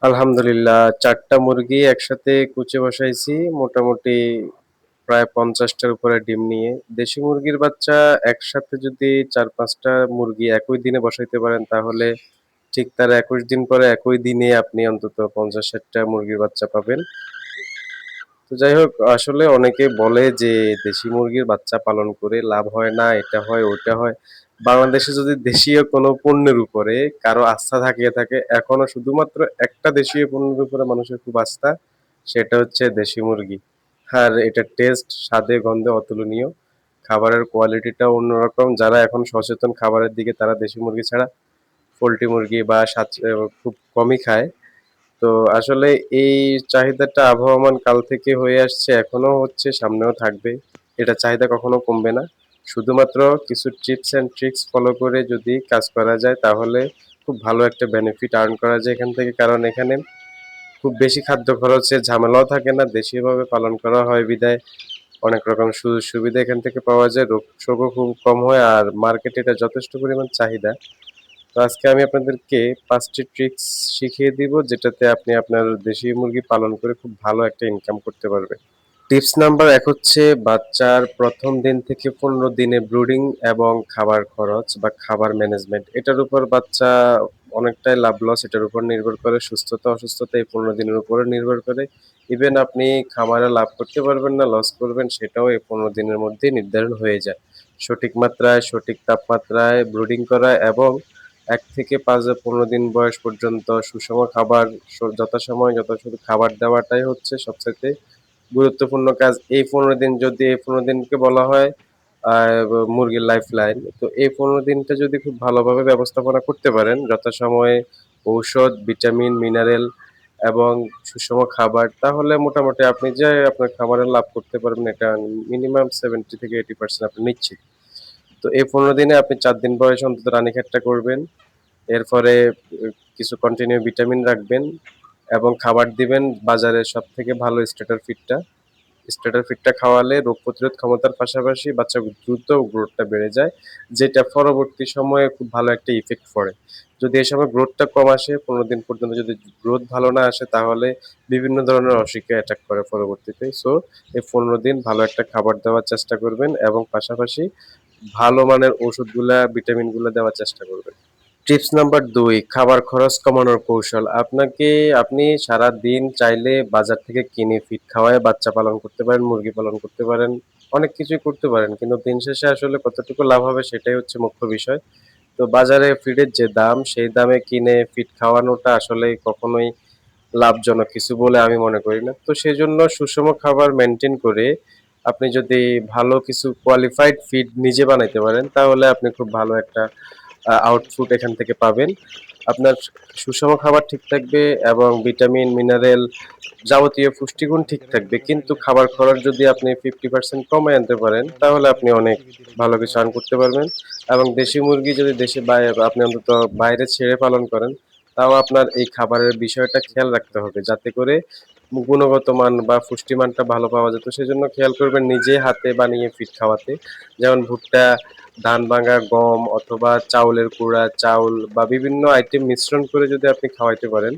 আলহামদুলিল্লাহ ৪ টা মুরগি একসাথে কুচে বসাইছি। মোটামুটি প্রায় ৫০ টার উপরে ডিম নিয়ে। দেশি মুরগির বাচ্চা একসাথে যদি ৪-৫ টা মুরগি একই দিনে বসাইতে পারেন তাহলে ঠিক তার ২১ দিন পরে একই দিনে আপনি অন্তত ৫০-৬০ টা মুরগির বাচ্চা পাবেন। তো যাই হোক আসলে অনেকে বলে যে দেশি মুরগির বাচ্চা পালন করে লাভ হয় না, এটা হয় ওইটা হয়। বাংলাদেশে যদি দেশীয় কোনো পণ্যের উপরে কারো আস্থা থাকিয়ে থাকে, এখনো শুধুমাত্র একটা দেশীয় পণ্যের উপরে মানুষের খুব আস্থা, সেটা হচ্ছে দেশি মুরগি। আর এটার টেস্ট, স্বাদে, গন্ধে অতুলনীয়। খাবারের কোয়ালিটিটাও অন্যরকম। যারা এখন সচেতন খাবারের দিকে তারা দেশি মুরগি ছাড়া পোল্ট্রি মুরগি বা খুব কমই খায়। তো আসলে এই চাহিদাটা আবহমান কাল থেকে হয়ে আসছে, এখনো হচ্ছে, সামনেও থাকবে। এটার চাহিদা কখনো কমবে না। শুধুমাত্র কিছু টিপস অ্যান্ড ট্রিকস ফলো করে যদি কাজ করা যায় তাহলে খুব ভালো একটা বেনিফিট আর্ন করা যায় এখান থেকে। কারণ এখানে খুব বেশি খাদ্য খরচের ঝামেলাও থাকে না। দেশীয়ভাবে পালন করা হয় বিধায় অনেক রকম সুযোগ সুবিধা এখান থেকে পাওয়া যায়। রোগ শোকও খুব কম হয় আর মার্কেটে এটা যথেষ্ট পরিমাণ চাহিদা। তো আজকে আমি আপনাদেরকে ৫ টি ট্রিক্স শিখিয়ে দিব যেটাতে আপনি আপনার দেশি মুরগি পালন করে খুব ভালো একটা ইনকাম করতে পারবেন। টিপস নাম্বার ১ হচ্ছে বাচ্চার ১ম দিন থেকে ১৫ দিনে ব্রুডিং এবং খাবার খরচ বা খাবার ম্যানেজমেন্ট এটার উপর বাচ্চা অনেকটাই লাভ লস এটার উপর নির্ভর করে। সুস্থতা অসুস্থতা এই ১৫ দিনের উপরে নির্ভর করে। ইভেন আপনি খামারে লাভ করতে পারবেন না লস করবেন সেটাও এই ১৫ দিনের মধ্যেই নির্ধারণ হয়ে যায়। সঠিক মাত্রায়, সঠিক তাপমাত্রায় ব্রুডিং করা এবং ১ থেকে ১৫ দিন বয়স পর্যন্ত সুষম খাবার যথাসময়ে যথাসঠিক খাবার দেওয়াটাই হচ্ছে সবচাইতে গুরুত্বপূর্ণ কাজ। এই ১৫ দিনকে বলা হয় মুরগির লাইফলাইন। তো এই ১৫ দিনটা যদি খুব ভালোভাবে ব্যবস্থাপনা করতে পারেন, যথাসময়ে ঔষধ, ভিটামিন, মিনারেল এবং সুষম খাবার, তাহলে মোটামুটি আপনি যে আপনার খামারে লাভ করতে পারবেন এটা মিনিমাম 70 থেকে 80% আপনি নিশ্চিত। তো এই ১৫ দিনে আপনি ৪ দিন বয়সে অন্তত রানীক্ষেতটা করবেন। এরপরে কিছু কন্টিনিউ ভিটামিন রাখবেন এবং খাবার দিবেন বাজারের সবথেকে ভালো স্টার্টার ফিডটা। স্টার্টার ফিডটা খাওয়ালে রোগ প্রতিরোধ ক্ষমতার পাশাপাশি বাচ্চার দ্রুত গ্রোথটা বেড়ে যায়, যেটা পরবর্তী সময়ে খুব ভালো একটা ইফেক্ট পড়ে। যদি এই সময় গ্রোথটা কম আসে, ১৫ দিন পর্যন্ত যদি গ্রোথ ভালো না আসে তাহলে বিভিন্ন ধরনের অসুখে অ্যাটাক করে পরবর্তীতে। সো এই ১৫ দিন ভালো একটা খাবার দেওয়ার চেষ্টা করবেন এবং পাশাপাশি ভালো মানের ওষুধগুলা, ভিটামিনগুলা দেওয়ার চেষ্টা করবেন। টিপস নাম্বার ২ খাবার খরচ কমানোর কৌশল। আপনি সারাদিন চাইলে বাজার থেকে কিনে ফিড খাওয়ায় বাচ্চা পালন করতে পারেন, মুরগি পালন করতে পারেন, অনেক কিছুই করতে পারেন। কিন্তু দিন শেষে আসলে কতটুকু লাভ হবে সেটাই হচ্ছে মুখ্য বিষয়। তো বাজারে ফিডের যে দাম, সেই দামে কিনে ফিড খাওয়ানোটা আসলে কখনোই লাভজনক কিছু বলে আমি মনে করি না। তো সেজন্য সুষম খাবার মেইনটেইন করে আপনি যদি ভালো কিছু কোয়ালিফাইড ফিড নিজে বানাইতে পারেন, তাহলে আপনি খুব ভালো একটা আউটপুট এখান থেকে পাবেন। আপনার সুষম খাবার ঠিক থাকবে এবং ভিটামিন, মিনারেল যাবতীয় পুষ্টিগুণ ঠিক থাকবে। কিন্তু খাবার খরচ যদি আপনি 50% কমায় আনতে পারেন, তাহলে আপনি অনেক ভালো কিছু আর্ন করতে পারবেন। এবং দেশি মুরগি যদি আপনি অন্তত বাইরে ছেড়ে পালন করেন, তাও আপনার এই খাবারের বিষয়টা খেয়াল রাখতে হবে। যাতে করে গুণগত মান বা পুষ্টিমানটা ভালো পাওয়া যায়। তো সেজন্য খেয়াল করবেন নিজে হাতে বানিয়ে ফিড খাওয়াতে। যেমন ভুট্টা, ধান ভাঙা, গম অথবা চাউলের গুঁড়া, চাউল বা বিভিন্ন আইটেম মিশ্রণ করে যদি আপনি খাওয়াইতে পারেন,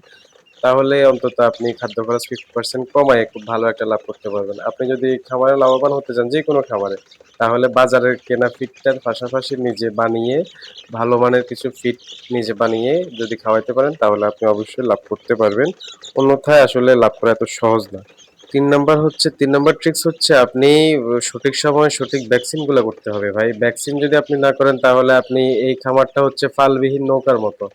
তাহলে অন্তত আপনি খাদ্য খরচ 50% কমায় খুব ভালো একটা লাভ করতে পারবেন। আপনি যদি খামারে লাভবান হতে চান যেকোনো খামারে, তাহলে বাজারের কেনা ফিডটার পাশাপাশি নিজে বানিয়ে ভালো মানের কিছু ফিড নিজে বানিয়ে যদি খাওয়াইতে পারেন, তাহলে আপনি অবশ্যই লাভ করতে পারবেন। অন্যথায় আসলে লাভ করা এত সহজ না। ৩ নাম্বার ট্রিক্স হচ্ছে আপনি সঠিক সময়ে সঠিক ভ্যাকসিন গুলা করতে হবে ভাই। ভ্যাকসিন যদি আপনি না করেন তাহলে আপনি এই খামারটা হচ্ছে ফালবিহীন নৌকার মতো।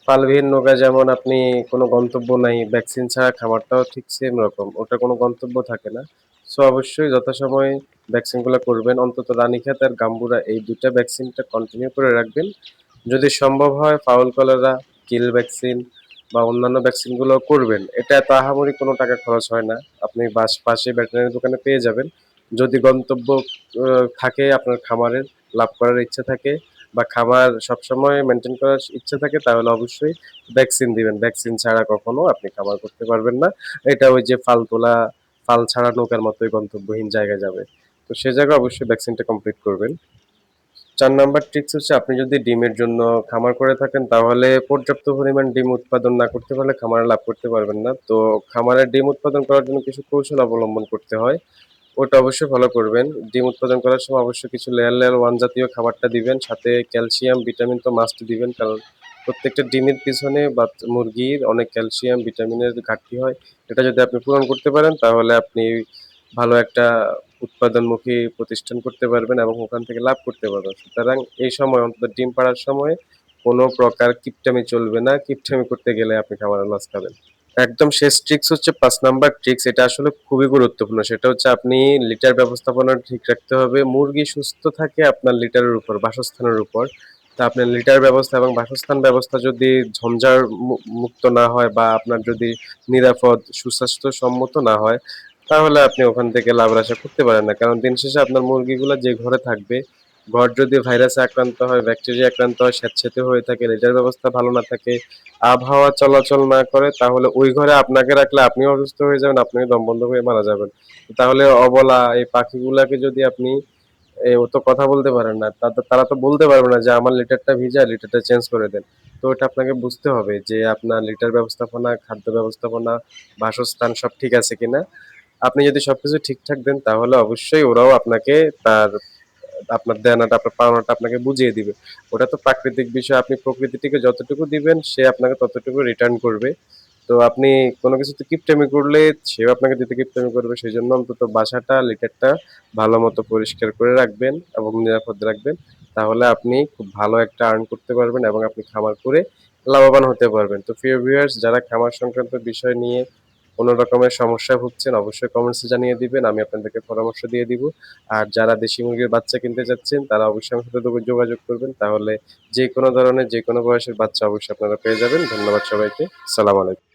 ফালবিহীন নৌকা যেমন আপনি কোনো গন্তব্য নাই, ভ্যাকসিন ছাড়া খামারটাও ঠিক সেম রকম। ওটার কোনো গন্তব্য থাকে না। সো অবশ্যই যথাসময়ে ভ্যাকসিন গুলা করবেন। অন্তত রানীক্ষেত আর গাম্বুরা এই ২ টা ভ্যাকসিনটা কন্টিনিউ করে রাখবেন। যদি সম্ভব হয় ফাউল কলেরা, কিল ভ্যাকসিন বা অন্যান্য ভ্যাকসিন গুলোও করবেন। এটা এত আহামরি কোনো টাকা খরচ হয় না। আপনি পাশে ভেটেরিনারি দোকানে পেয়ে যাবেন। যদি গন্তব্য থাকে আপনার খামারের, লাভ করার ইচ্ছা থাকে বা খামার সবসময় মেইনটেইন করার ইচ্ছা থাকে তাহলে অবশ্যই ভ্যাকসিন দিবেন। ভ্যাকসিন ছাড়া কখনো আপনি খামার করতে পারবেন না। এটা ওই যে ফাল ছাড়া নৌকার মতোই গন্তব্যহীন জায়গায় যাবে। তো সে জায়গায় অবশ্যই ভ্যাকসিনটা কমপ্লিট করবেন। ৪ নাম্বার ট্রিক্স হচ্ছে আপনি যদি ডিমের জন্য খামার করে থাকেন তাহলে পর্যাপ্ত পরিমাণ ডিম উৎপাদন না করতে পারলে খামারে লাভ করতে পারবেন না। তো খামারে ডিম উৎপাদন করার জন্য কিছু কৌশল অবলম্বন করতে হয়। ওটা অবশ্যই ফলো করবেন। ডিম উৎপাদন করার সময় অবশ্যই কিছু লেয়ার 1 জাতীয় খাবারটা দিবেন। সাথে ক্যালসিয়াম, ভিটামিন তো মাস্ট দিবেন। কারণ প্রত্যেকটা ডিমের পিছনে মুরগির অনেক ক্যালসিয়াম, ভিটামিনের ঘাটতি হয়। এটা যদি আপনি পূরণ করতে পারেন তাহলে আপনি ভালো একটা উৎপাদনমুখী প্রতিষ্ঠান করতে পারবেন এবং ওখান থেকে লাভ করতে পারবেন। সুতরাং এই সময় অন্তত ডিম পাড়ার সময় কোনো প্রকার কিপটামি চলবে না। কিপটামি করতে গেলে আপনি খামারে লস খাবেন। একদম শেষ ট্রিক্স হচ্ছে ৫ নাম্বার ট্রিক্স। এটা আসলে খুবই গুরুত্বপূর্ণ। সেটা হচ্ছে আপনি লিটার ব্যবস্থাপনা ঠিক রাখতে হবে। মুরগি সুস্থ থাকে আপনার লিটারের উপর, বাসস্থানের উপর। তা আপনার লিটার ব্যবস্থা এবং বাসস্থান ব্যবস্থা যদি ঝঞ্ঝার মুক্ত না হয় বা আপনার যদি নিরাপদ, সুস্বাস্থ্যসম্মত না হয়, তাহলে আপনি ওখান থেকে লাভের আশা করতে পারেন না। কারণ দিন শেষে আপনার মুরগিগুলা যে ঘরে থাকবে, ঘর যদি ভাইরাসে আক্রান্ত হয়, ব্যাকটেরিয়ায় আক্রান্ত হয়, স্যাঁতসেঁতে হয়ে থাকে, লিটার ব্যবস্থা ভালো না থাকে, আবহাওয়া চলাচল না করে, তাহলে ওই ঘরে আপনাকে রাখলে আপনিও অসুস্থ হয়ে যাবেন, আপনিও দম বন্ধ হয়ে মারা যাবেন। তাহলে অবলা এই পাখিগুলাকে যদি আপনি ও তো কথা বলতে পারেন না। তারা তো বলতে পারবে না যে আমার লিটারটা ভিজা, লিটারটা চেঞ্জ করে দেন। তো এটা আপনাকে বুঝতে হবে যে আপনার লিটার ব্যবস্থাপনা, খাদ্য ব্যবস্থাপনা, বাসস্থান সব ঠিক আছে কিনা। আপনি যদি সবকিছু ঠিকঠাক দেন তাহলে অবশ্যই ওরাও আপনাকে আপনার দেনাটা, আপনার পাওনাটা আপনাকে বুঝিয়ে দিবে। ওটা তো প্রাকৃতিক বিষয়। আপনি প্রকৃতিটিকে যতটুকু দিবেন সে আপনাকে ততটুকু রিটার্ন করবে। তো আপনি কোনো কিছুতে কিপটামি করলে সেও আপনাকে দিতে কিপটামি করবে। সেজন্য অন্তত বাসাটা, লিটারটা ভালোমতো পরিষ্কার করে রাখবেন এবং নিরাপদ রাখবেন। তাহলে আপনি খুব ভালো একটা আর্ন করতে পারবেন এবং আপনি খামার করে লাভবান হতে পারবেন। তো প্রিয় ভিউয়ার্স, যারা খামার সংক্রান্ত বিষয় নিয়ে কোনো রকমের সমস্যায় ভুগছেন অবশ্যই কমেন্টসে জানিয়ে দিবেন। আমি আপনাদেরকে পরামর্শ দিয়ে দিব। আর যারা দেশি মুরগির বাচ্চা কিনতে চাচ্ছেন তারা অবশ্যই আমার সাথে যোগাযোগ করবেন। তাহলে যেকোনো ধরনের যেকোনো বয়সের বাচ্চা অবশ্যই আপনারা পেয়ে যাবেন। ধন্যবাদ সবাইকে। আসসালামু আলাইকুম।